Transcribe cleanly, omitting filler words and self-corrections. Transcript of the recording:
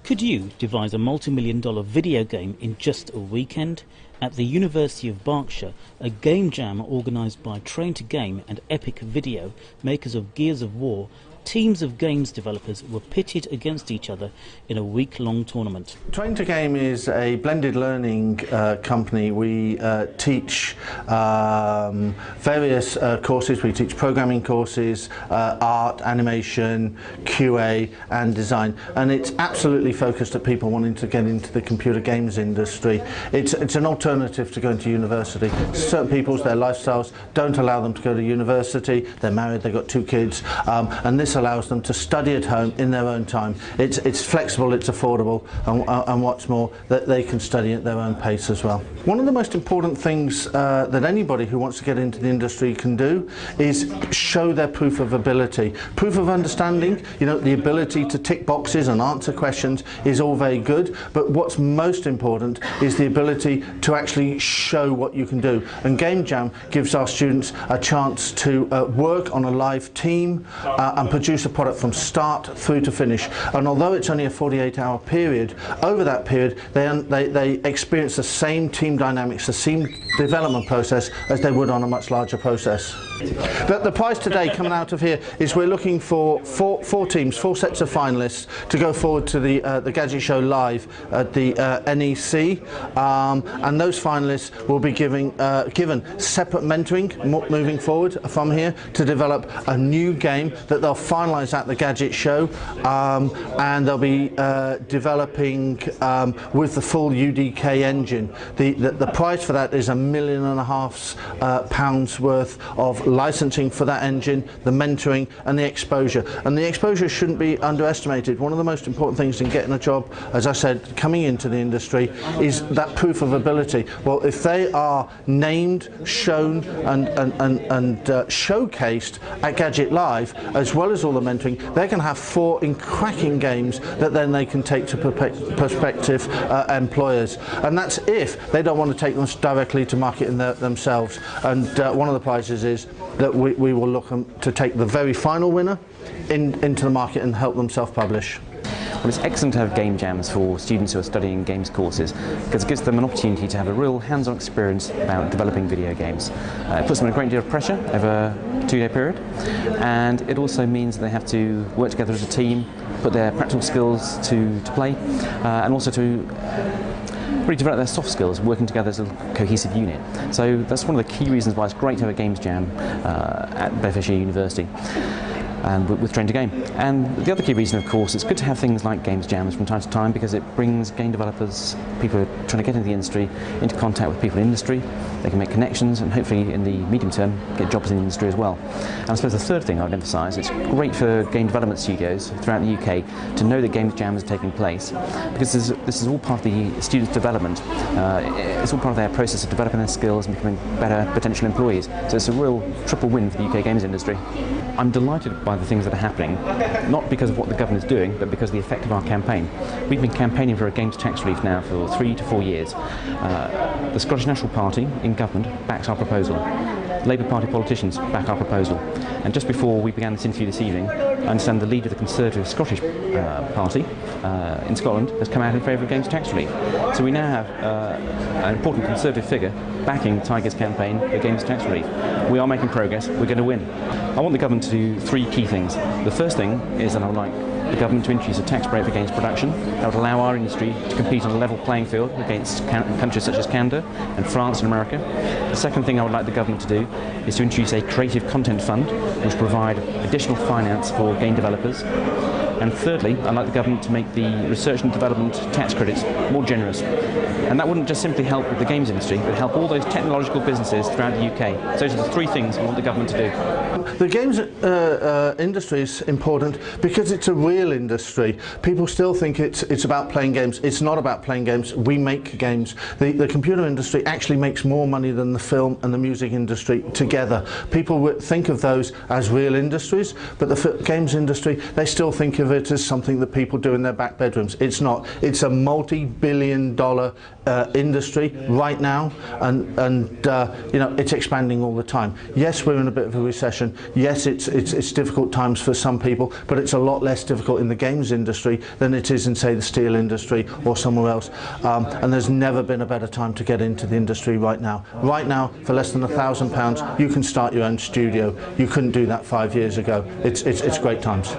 Could you devise a multi-million-dollar video game in just a weekend? At the University of Berkshire, a game jam organised by Train to Game and Epic Video, makers of Gears of War, teams of games developers were pitted against each other in a week-long tournament. Train to Game is a blended learning company. We teach various courses. We teach programming courses, art, animation, QA and design, and it's absolutely focused at people wanting to get into the computer games industry. It's an alternative to going to university. Certain people's, their lifestyles don't allow them to go to university. They're married, they've got 2 kids, and this allows them to study at home in their own time. It's flexible, it's affordable, and what's more, that they can study at their own pace as well. One of the most important things that anybody who wants to get into the industry can do is show their proof of ability. Proof of understanding, you know, the ability to tick boxes and answer questions is all very good, but what's most important is the ability to actually show what you can do. And Game Jam gives our students a chance to work on a live team and produce a product from start through to finish. And although it's only a 48-hour period, over that period they experience the same team dynamics, the same development process as they would on a much larger process. The prize today coming out of here is we're looking for four teams, 4 sets of finalists to go forward to the Gadget Show live at the NEC, and those finalists will be given separate mentoring moving forward from here to develop a new game that they'll finalise at the Gadget Show, and they'll be developing with the full UDK engine. The price for that is £1.5 million worth of licensing for that engine, the mentoring and the exposure. And the exposure shouldn't be underestimated. One of the most important things in getting a job, as I said, coming into the industry, is that proof of ability. Well, if they are named, shown and showcased at Gadget Live, as well as all the mentoring, they can have 4 cracking games that then they can take to prospective employers. And that's if they don't want to take them directly to market themselves. And one of the prizes is that we will look to take the very final winner into the market and help them self-publish. Well, it's excellent to have game jams for students who are studying games courses because it gives them an opportunity to have a real hands-on experience about developing video games. It puts them under a great deal of pressure over a 2-day period, and it also means that they have to work together as a team, put their practical skills to play, and also to really develop their soft skills, working together as a cohesive unit. So that's one of the key reasons why it's great to have a games jam at Bedfordshire University. And with Train to Game. And the other key reason, of course, it's good to have things like games jams from time to time because it brings game developers, people who are trying to get into the industry, into contact with people in industry. They can make connections and hopefully in the medium term get jobs in the industry as well. And I suppose the third thing I would emphasise, it's great for game development studios throughout the UK to know that games jams are taking place because this is all part of the students' development. It's all part of their process of developing their skills and becoming better potential employees. So it's a real triple win for the UK games industry. I'm delighted by the things that are happening, not because of what the government is doing, but because of the effect of our campaign. We've been campaigning for a games tax relief now for 3 to 4 years. The Scottish National Party in government backs our proposal. Labour Party politicians back our proposal. And just before we began this interview this evening, I understand the leader of the Conservative Scottish Party in Scotland has come out in favour of games tax relief. So we now have an important Conservative figure backing Tiger's campaign for games tax relief. We are making progress, we're going to win. I want the government to do 3 key things. The first thing is that I would like the government to introduce a tax break for games production that would allow our industry to compete on a level playing field against countries such as Canada and France and America. The second thing I would like the government to do is to introduce a creative content fund which will provide additional finance for game developers. And thirdly, I'd like the government to make the research and development tax credits more generous. And that wouldn't just simply help with the games industry, but help all those technological businesses throughout the UK. So those are the 3 things I want the government to do. The games industry is important because it's a real industry. People still think it's about playing games. It's not about playing games. We make games. The computer industry actually makes more money than the film and the music industry together. People think of those as real industries, but the games industry, they still think of it as something that people do in their back bedrooms. It's not. It's a multi-billion-dollar industry right now, and you know, it's expanding all the time. Yes, we're in a bit of a recession. Yes, it's difficult times for some people, but it's a lot less difficult in the games industry than it is in, say, the steel industry or somewhere else. And there's never been a better time to get into the industry right now. Right now, for less than £1,000, you can start your own studio. You couldn't do that 5 years ago. It's great times.